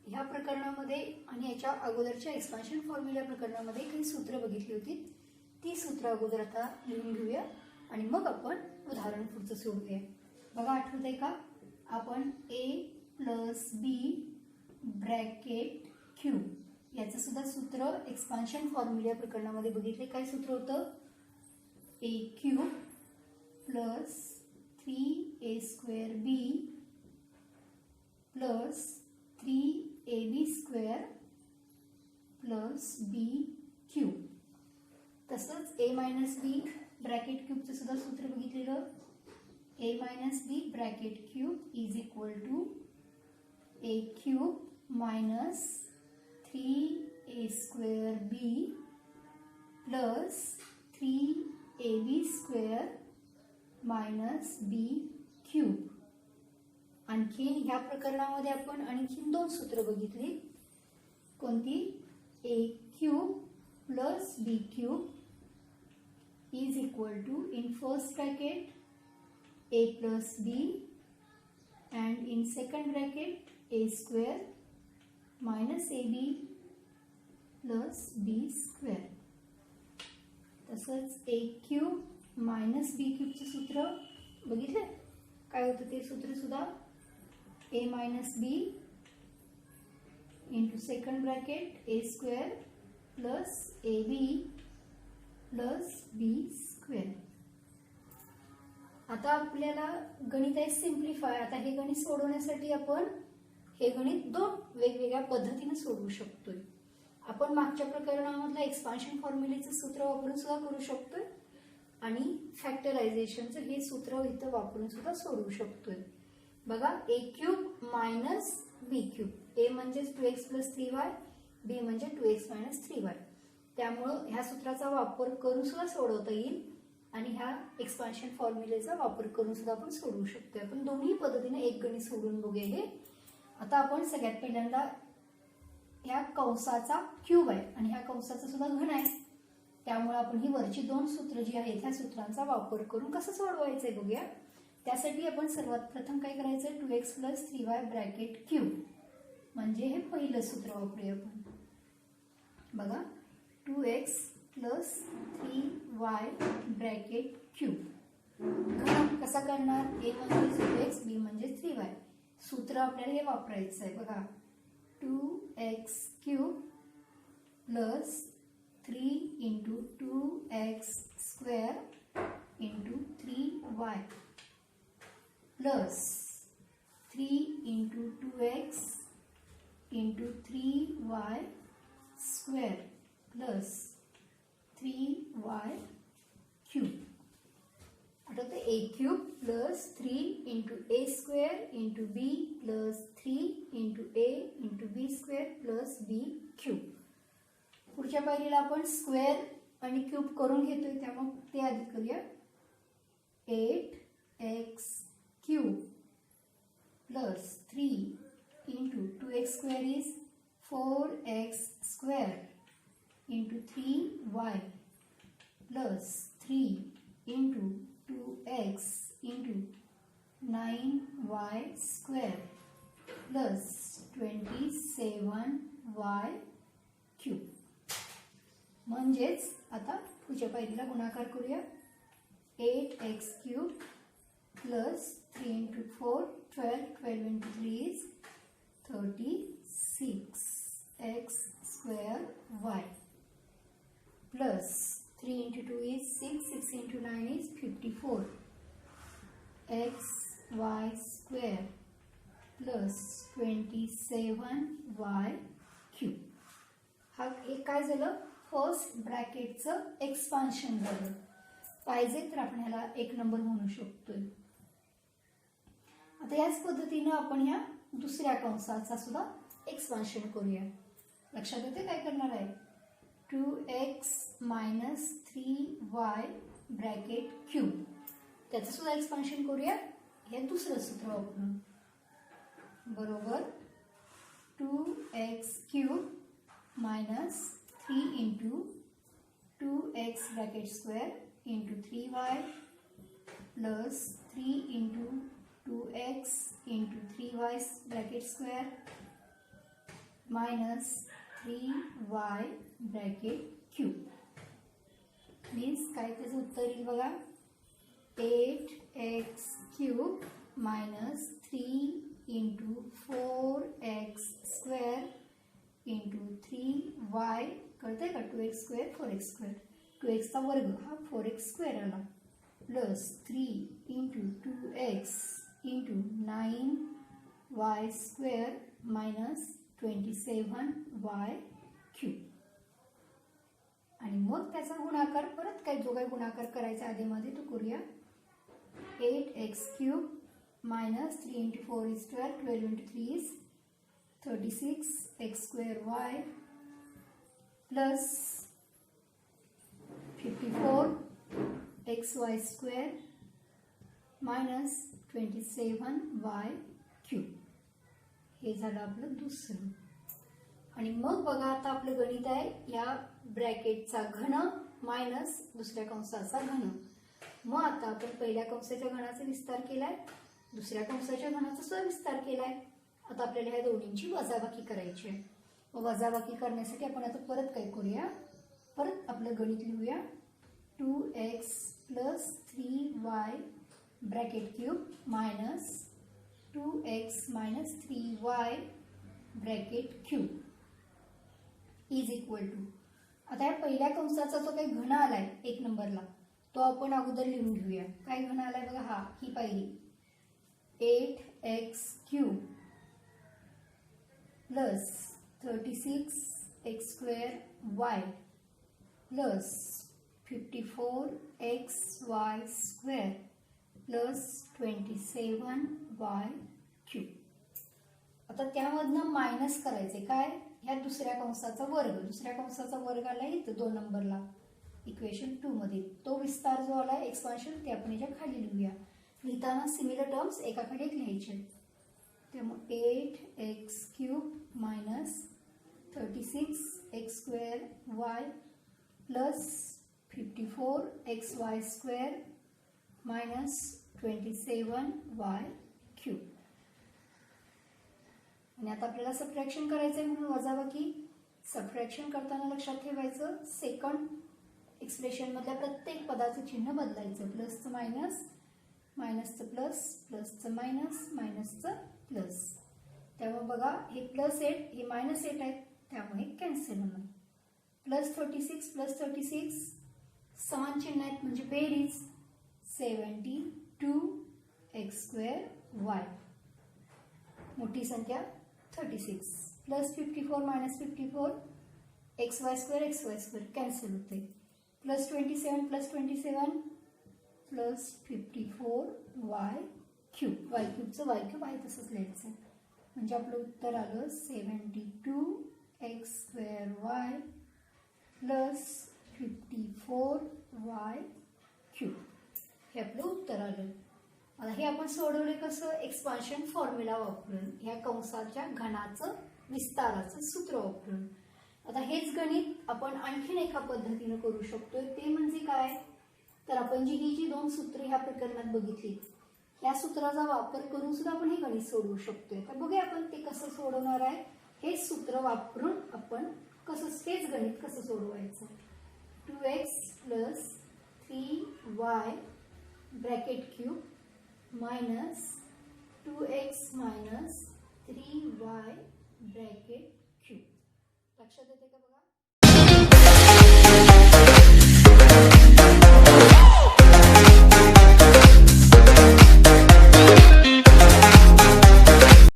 ह्या प्रकरणामध्ये आणि याच्या अगोदरच्या एक्सपान्शन फॉर्म्युला प्रकरणामध्ये काही सूत्र बघितली होती, ती सूत्र अगोदर आता लिहून घेऊया आणि मग आपण उदाहरण पुढचं सोडूया. बघा, आठवतंय का? आपण a plus B bracket cube याचं सुद्धा सूत्र एक्सपान्शन फॉर्म्युला प्रकरणामध्ये बघितले. काय सूत्र होतं? a cube plus 3a² b plus 3ab² plus b cube. तसंच a मायनस बी ब्रॅकेट क्यूबचं सुद्धा सूत्र बघितलेलं. a minus B bracket cube is equal to a cube minus 3a² plus 3ab² minus b cube. आणखी ह्या प्रकरणामध्ये आपण आणखीन दोन सूत्र बघितली. कोणती? a cube plus b cube is equal to, in first bracket, a plus b and in second bracket a square minus ab plus b square. तसंच a क्यूब मायनस b क्यूबचं सूत्र बघितलं. काय होतं ते सूत्र सुद्धा? a minus b into second bracket a square plus ab plus b square. आता आपल्याला गणित आहे सिम्प्लिफाय. आता हे गणित सोडवण्यासाठी आपण हे गणित दोन वेगवेगळ्या पद्धतीने सोडवू शकतोय. आपण मागच्या प्रकरणामधलं एक्सपान्शन फॉर्म्युलेचं सूत्र वापरून सुद्धा करू शकतोय आणि फॅक्टरायझेशनचं हे सूत्र इथं वापरून सुद्धा सोडवू शकतोय. बघा, a cube minus b cube. a म्हणजे 2x प्लस 3y, b म्हणजे 2x मायनस 3y. त्यामुळं ह्या सूत्राचा वापर करून सुद्धा सोडवता येईल आणि ह्या एक्सपान्शन फॉर्म्युलेचा वापर करून सुद्धा आपण सोडवू शकतो. आपण दोन्ही पद्धतीने एक गणित सोडून बघूया हे. आता आपण सगळ्यात पहिल्यांदा ह्या कंसाचा क्यूब आहे आणि ह्या कंसाचा सुद्धा घन आहे. त्यामुळे आपण ही वरची दोन सूत्र जी आहेत ह्या सूत्रांचा वापर करून कसं सोडवायचं आहे बघूया. त्यासाठी आपण सर्वात प्रथम काय करायचं? 2x plus 3y bracket cube म्हणजे हे पहिलं सूत्र वापरूया आपण. बघा, 2x plus 3y bracket cube. घन कसा करणार? a म्हणजे 2x, b म्हणजे 3y. सूत्र आपल्याला हे वापरायचं आहे. बघा, 2x cube plus 3 into 2x² into 3y plus 3 into 2x into 3y square plus 3y cube. आठवतं? a cube plus 3 into a² into b plus 3 into a into b square plus b cube. पुढच्या पायरीला आपण square आणि cube करून घेतोय त्यामुळे ते आधी करूया. 8x cube plus 3 into 2x² is 4x² into 3y plus 3 into 2x into 9y² plus 27y cube. म्हणजेच आता पुढच्या पायरीला गुणाकार करूया. 8x cube plus 3 into 4 12, 12 into 3 is 36x² y plus 3 into 2 is 6, 6 into 9 is 54 xy² plus 27y cube. हा एक काय झालं? First ब्रॅकेटचं expansion झालं. पाहिजे तर आपण ह्याला एक नंबर म्हणू शकतोय. आता याच पद्धतीनं आपण ह्या दुसऱ्या कंसाचा सुद्धा एक्सपान्शन करूया. लक्षात येते काय करणार आहे? 2x minus 3y bracket cube त्याचं सुद्धा एक्सपान्शन करूया. हे दुसरं सूत्र वापरून. बरोबर 2x cube minus 3 into 2x bracket square into 3y plus 3 into 2x into 3y bracket square minus 3y bracket cube means काय त्याचं उत्तर येईल बघा 8x cube minus 3 into 4x square into 3y कळतंय का 2x square 4x square 2x चा वर्ग हा 4x स्क्वेअर आला plus 3 into 2x into 9y square minus 27y cube आणि मग त्याचा गुणाकार परत काय जो काही गुणाकार करायचा आधीमध्ये तो करूया 8x cube minus 3 into 4 is 12, 12 into 3 is 36 x square y plus 54 xy square minus 27y cube हे झालं आपलं दुसरं आणि मग बघा आता आपलं गणित आहे या ब्रॅकेटचा घन मायनस दुसऱ्या कंसाचा घन मग आता आपण पहिल्या कंसाच्या घनाचा विस्तार केलाय दुसऱ्या कंसाच्या घनाचा सुद्धा विस्तार केलाय आता आपल्याला ह्या दोन्हींची वजाबाकी करायची आहे मग वजाबाकी करण्यासाठी आपण आता परत काय करूया परत आपलं गणित लिहूया 2x plus 3y bracket cube minus 2x minus 3y bracket cube is equal to आता या पहिल्या कंसाचा जो काही घन आलाय 1 नंबरला तो आपण अगोदर लिहून घेऊया काय घन आलाय बघा हा ही पाहिली 8x cube plus 36x square y plus 54xy square plus 27y cube आता त्यामधनं मायनस करायचे काय ह्या दुसऱ्या कंसाचा वर्ग आला इथं 2 नंबरला इक्वेशन 2 मध्ये तो विस्तार जो आला एक्सपान्शन ते आपण याच्या खाली लिहूया लिहिताना सिमिलर टर्म्स एकाकडे एक लिहायचे त्यामुळे 8x cube minus 36x square y plus 54xy square minus 27y cube आणि आता आपल्याला सबट्रॅक्शन करायचं आहे म्हणून वजाबाकी सबट्रॅक्शन करताना लक्षात ठेवायचं सेकंड एक्सप्रेशन मधल्या प्रत्येक पदाचं चिन्ह बदलायचं प्लसचं मायनस मायनसचं प्लस प्लसचं मायनस मायनसचं प्लस त्यामुळे बघा हे प्लस 8 हे मायनस 8 आहेत त्यामुळे कॅन्सल होणार प्लस 36 समान चिन्ह आहेत म्हणजे बेरीज 72x स्क्वेअर y मोठी संख्या 36 plus 54 minus 54 xy square cancel होते plus 27 plus 27 plus 54y cube y क्यूबचं y क्यूब आहे तसंच लिहायचं म्हणजे आपलं उत्तर आलं 72x square y plus 54y cube हे आपलं उत्तर आलं आता हे आपण सोडवले कसं एक्सपान्शन फॉर्म्युला वापरून ह्या कंसाच्या घनाचं विस्ताराचं सूत्र वापरून आता हेच गणित आपण आणखीन एका पद्धतीने करू शकतो ते म्हणजे काय तर आपण ही जी 2 सूत्रे ह्या प्रकरणात बघितली या सूत्राचा वापर करून सुद्धा आपण हे गणित सोडवू शकतोय तर बघूया आपण ते कसं सोडवणार आहे हे सूत्र वापरून आपण तेच गणित कसं सोडवायचं 2x plus 3y bracket cube minus 2x minus 3y bracket cube लक्षात येते का बघा